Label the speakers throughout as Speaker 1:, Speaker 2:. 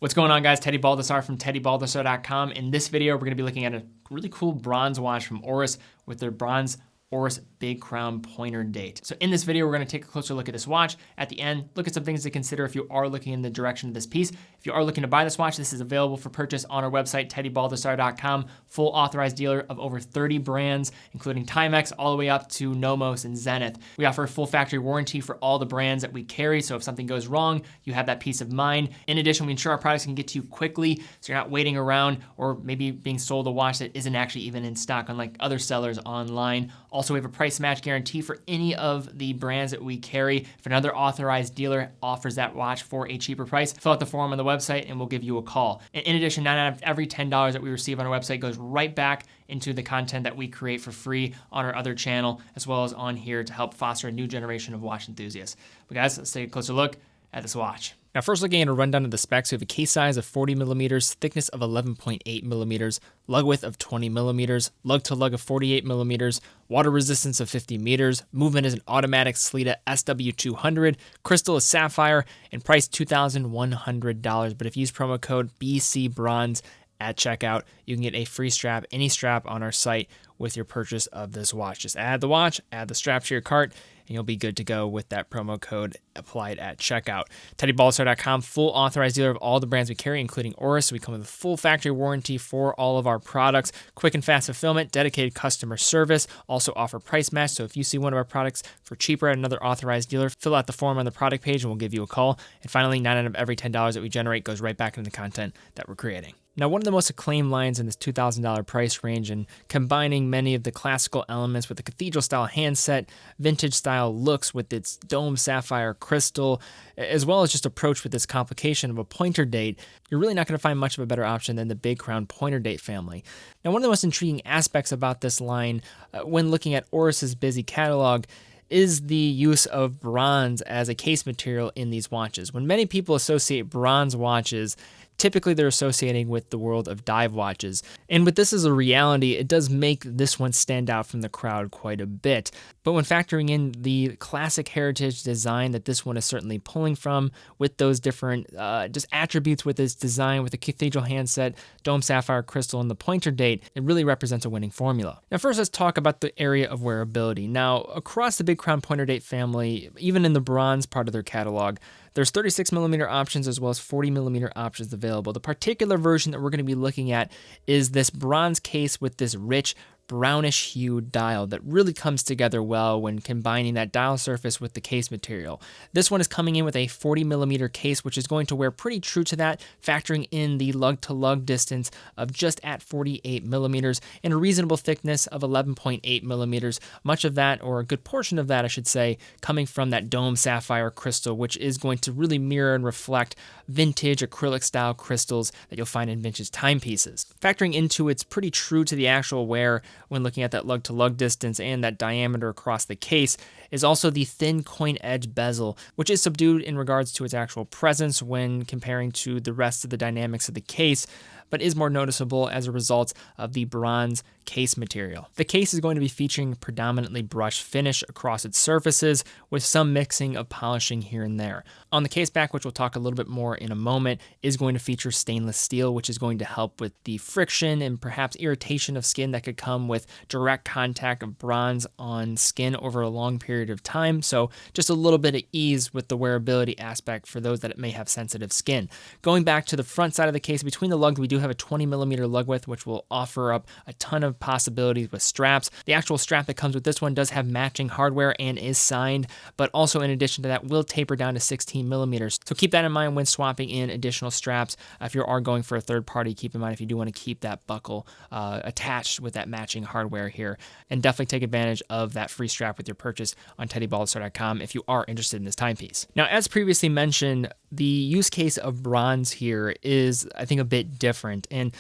Speaker 1: What's going on, guys? Teddy Baldassarre from teddybaldassarre.com. In this video, we're going to be looking at a really cool bronze watch from Oris with their bronze Oris Big Crown pointer date. So in this video, we're going to take a closer look at this watch. At the end, look at some things to consider if you are looking in the direction of this piece. If you are looking to buy this watch, this is available for purchase on our website, teddybaldassarre.com. Full authorized dealer of over 30 brands, including Timex, all the way up to Nomos and Zenith. We offer a full factory warranty for all the brands that we carry, so if something goes wrong, you have that peace of mind. In addition, we ensure our products can get to you quickly, so you're not waiting around or maybe being sold a watch that isn't actually even in stock, unlike other sellers online. Also, we have a price match guarantee for any of the brands that we carry. If another authorized dealer offers that watch for a cheaper price, fill out the form on the website and we'll give you a call. And in addition, 9 out of every $10 that we receive on our website goes right back into the content that we create for free on our other channel, as well as on here to help foster a new generation of watch enthusiasts. But guys, let's take a closer look at this watch. Now, first looking at a rundown of the specs, we have a case size of 40 millimeters, thickness of 11.8 millimeters, lug width of 20 millimeters, lug to lug of 48 millimeters, water resistance of 50 meters, movement is an automatic Sleeta SW200, crystal is sapphire, and price $2,100. But if you use promo code BCBRONZE at checkout, you can get a free strap, any strap on our site with your purchase of this watch. Just add the watch, add the strap to your cart, and you'll be good to go with that promo code applied at checkout. TeddyBaldassarre.com, full authorized dealer of all the brands we carry, including Oris. We come with a full factory warranty for all of our products, quick and fast fulfillment, dedicated customer service, also offer price match. So if you see one of our products for cheaper at another authorized dealer, fill out the form on the product page and we'll give you a call. And finally, 9 out of every $10 that we generate goes right back into the content that we're creating. Now, one of the most acclaimed lines in this $2,000 price range, and combining many of the classical elements with the cathedral-style handset, vintage-style looks with its dome sapphire crystal, as well as just approach with this complication of a pointer date, you're really not going to find much of a better option than the Big Crown pointer date family. Now, one of the most intriguing aspects about this line, when looking at Oris's busy catalog, is the use of bronze as a case material in these watches. When many people associate bronze watches, typically they're associating with the world of dive watches. And with this as a reality, it does make this one stand out from the crowd quite a bit. But when factoring in the classic heritage design that this one is certainly pulling from, with those different just attributes with its design, with the cathedral handset, dome sapphire crystal, and the pointer date, it really represents a winning formula. Now first, let's talk about the area of wearability. Now, across the Big Crown pointer date family, even in the bronze part of their catalog, there's 36 millimeter options as well as 40 millimeter options available. The particular version that we're going to be looking at is this bronze case with this rich brownish hued dial that really comes together well when combining that dial surface with the case material. This one is coming in with a 40 millimeter case, which is going to wear pretty true to that, factoring in the lug to lug distance of just at 48 millimeters and a reasonable thickness of 11.8 millimeters. Much of that, or a good portion of that, I should say, coming from that dome sapphire crystal, which is going to really mirror and reflect vintage acrylic style crystals that you'll find in vintage timepieces. Factoring into it's pretty true to the actual wear when looking at that lug to lug distance and that diameter across the case is also the thin coin edge bezel, which is subdued in regards to its actual presence when comparing to the rest of the dynamics of the case, but is more noticeable as a result of the bronze case material. The case is going to be featuring predominantly brushed finish across its surfaces with some mixing of polishing here and there. On the case back, which we'll talk a little bit more in a moment, is going to feature stainless steel, which is going to help with the friction and perhaps irritation of skin that could come with direct contact of bronze on skin over a long period of time. So just a little bit of ease with the wearability aspect for those that may have sensitive skin. Going back to the front side of the case, between the lugs, we do have a 20 millimeter lug width, which will offer up a ton of possibilities with straps. The actual strap that comes with this one does have matching hardware and is signed, but also in addition to that will taper down to 16 millimeters. So keep that in mind when swapping in additional straps. If you are going for a third party, keep in mind if you do want to keep that buckle attached with that matching hardware here, and definitely take advantage of that free strap with your purchase on teddybaldassarre.com if you are interested in this timepiece. Now, as previously mentioned, the use case of bronze here is, I think, a bit different. And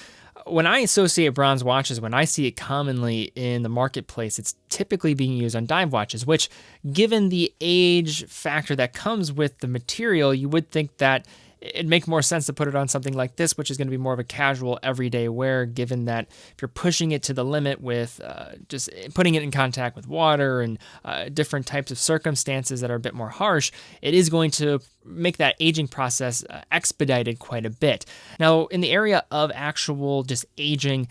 Speaker 1: when I associate bronze watches, when I see it commonly in the marketplace, it's typically being used on dive watches, which, given the age factor that comes with the material, you would think that it'd make more sense to put it on something like this, which is going to be more of a casual everyday wear, given that if you're pushing it to the limit with just putting it in contact with water and different types of circumstances that are a bit more harsh, it is going to make that aging process expedited quite a bit. Now, in the area of actual just aging,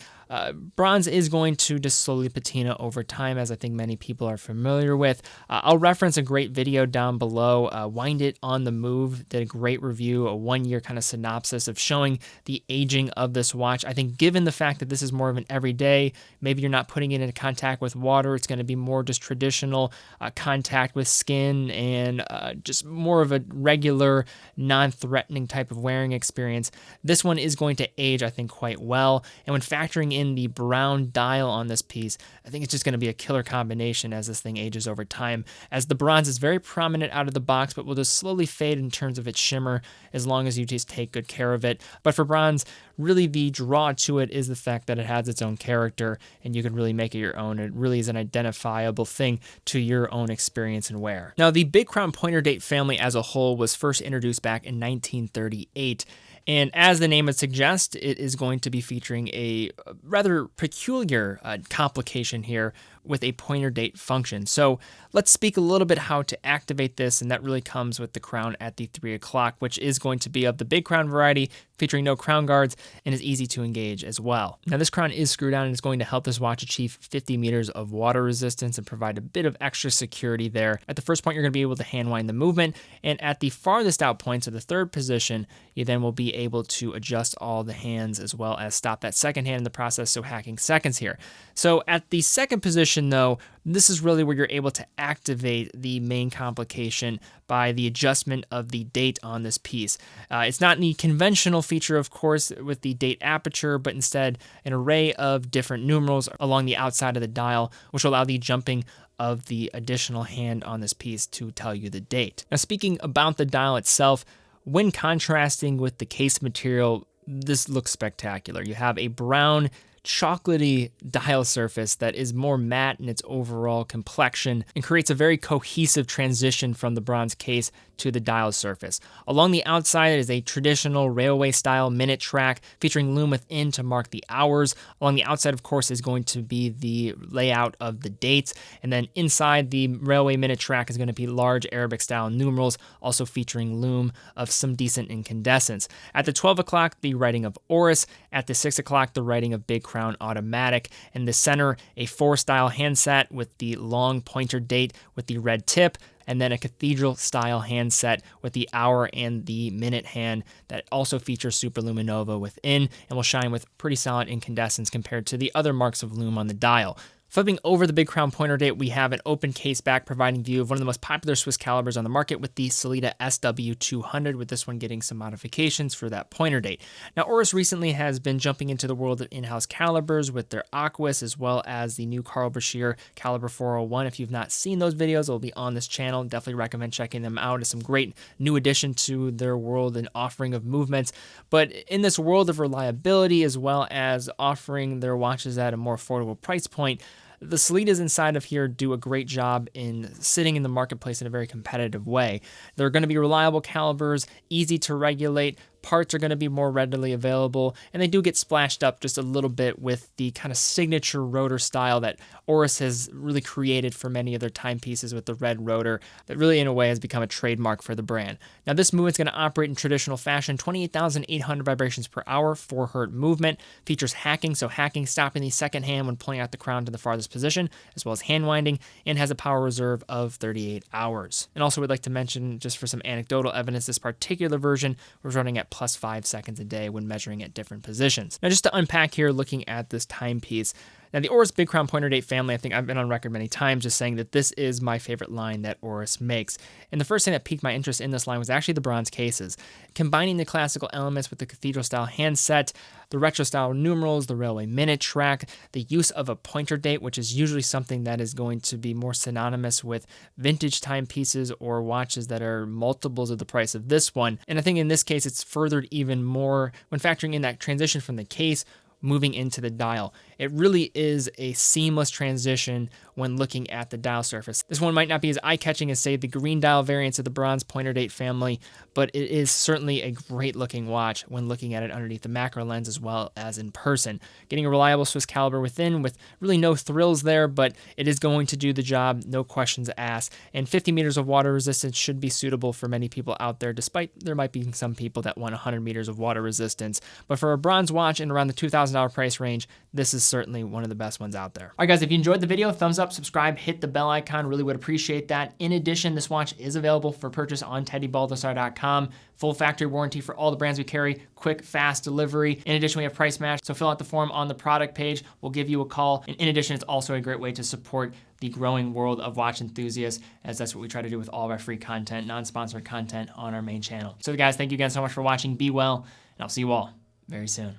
Speaker 1: bronze is going to just slowly patina over time, as I think many people are familiar with. I'll reference a great video down below. Wind It on the Move did a great review, a 1-year kind of synopsis of showing the aging of this watch. I think given the fact that this is more of an everyday, maybe you're not putting it into contact with water, it's going to be more just traditional contact with skin and just more of a regular, non-threatening type of wearing experience. This one is going to age, I think, quite well. And when factoring in the brown dial on this piece, I think it's just going to be a killer combination as this thing ages over time, as the bronze is very prominent out of the box, but will just slowly fade in terms of its shimmer as long as you just take good care of it. But for bronze, really the draw to it is the fact that it has its own character and you can really make it your own. It really is an identifiable thing to your own experience and wear. Now, the Big Crown pointer date family as a whole was first introduced back in 1938. And as the name would suggest, it is going to be featuring a rather peculiar complication here with a pointer date function. So let's speak a little bit how to activate this, and that really comes with the crown at the 3 o'clock, which is going to be of the big crown variety, featuring no crown guards, and is easy to engage as well. Now, this crown is screw down and is going to help this watch achieve 50 meters of water resistance and provide a bit of extra security there. At the first point, you're going to be able to hand wind the movement, and at the farthest out point, so the third position, you then will be able to adjust all the hands as well as stop that second hand in the process, so hacking seconds here. So at the second position, though, this is really where you're able to activate the main complication by the adjustment of the date on this piece. It's not the conventional feature, of course, with the date aperture, but instead an array of different numerals along the outside of the dial, which will allow the jumping of the additional hand on this piece to tell you the date. Now, speaking about the dial itself, when contrasting with the case material, this looks spectacular. You have a brown, chocolatey dial surface that is more matte in its overall complexion and creates a very cohesive transition from the bronze case to the dial surface. Along the outside is a traditional railway style minute track featuring loom within to mark the hours. Along the outside, of course, is going to be the layout of the dates, and then inside the railway minute track is going to be large Arabic style numerals, also featuring loom of some decent incandescence. At the 12 o'clock, the writing of Oris. At the 6 o'clock, the writing of Big Crown Automatic. In the center, a 4-style handset with the long pointer date with the red tip, and then a cathedral style handset with the hour and the minute hand that also features superluminova within and will shine with pretty solid incandescence compared to the other marks of lume on the dial. Flipping over the Big Crown pointer date, we have an open case back providing view of one of the most popular Swiss calibers on the market with the Sellita SW200, with this one getting some modifications for that pointer date. Now, Oris recently has been jumping into the world of in-house calibers with their Aquis as well as the new Carl Brashear Caliber 401. If you've not seen those videos, they'll be on this channel. Definitely recommend checking them out. It's some great new addition to their world and offering of movements. But in this world of reliability as well as offering their watches at a more affordable price point, the Sellitas inside of here do a great job in sitting in the marketplace in a very competitive way. They're going to be reliable calibers, easy to regulate, parts are going to be more readily available, and they do get splashed up just a little bit with the kind of signature rotor style that Oris has really created for many of their timepieces with the red rotor that really in a way has become a trademark for the brand. Now, this movement's going to operate in traditional fashion, 28,800 vibrations per hour, 4 Hz movement, features hacking, so hacking stopping the second hand when pulling out the crown to the farthest position, as well as hand winding, and has a power reserve of 38 hours. And also would like to mention, just for some anecdotal evidence, this particular version was running at plus 5 seconds a day when measuring at different positions. Now, just to unpack here, looking at this timepiece, now the Oris Big Crown pointer date family, I think I've been on record many times just saying that this is my favorite line that Oris makes. And the first thing that piqued my interest in this line was actually the bronze cases. Combining the classical elements with the cathedral style handset, the retro style numerals, the railway minute track, the use of a pointer date, which is usually something that is going to be more synonymous with vintage timepieces or watches that are multiples of the price of this one. And I think in this case, it's furthered even more when factoring in that transition from the case moving into the dial. It really is a seamless transition when looking at the dial surface. This one might not be as eye-catching as, say, the green dial variants of the bronze pointer date family, but it is certainly a great looking watch when looking at it underneath the macro lens as well as in person. Getting a reliable Swiss caliber within with really no thrills there, but it is going to do the job, no questions asked. And 50 meters of water resistance should be suitable for many people out there, despite there might be some people that want 100 meters of water resistance. But for a bronze watch in around the $2,000 price range, this is certainly one of the best ones out there. All right, guys, if you enjoyed the video, thumbs up, subscribe, hit the bell icon. Really would appreciate that. In addition, this watch is available for purchase on teddybaldassarre.com. Full factory warranty for all the brands we carry, quick, fast delivery. In addition, we have price match, so fill out the form on the product page. We'll give you a call. And in addition, it's also a great way to support the growing world of watch enthusiasts, as that's what we try to do with all of our free content, non-sponsored content on our main channel. So guys, thank you again so much for watching. Be well, and I'll see you all very soon.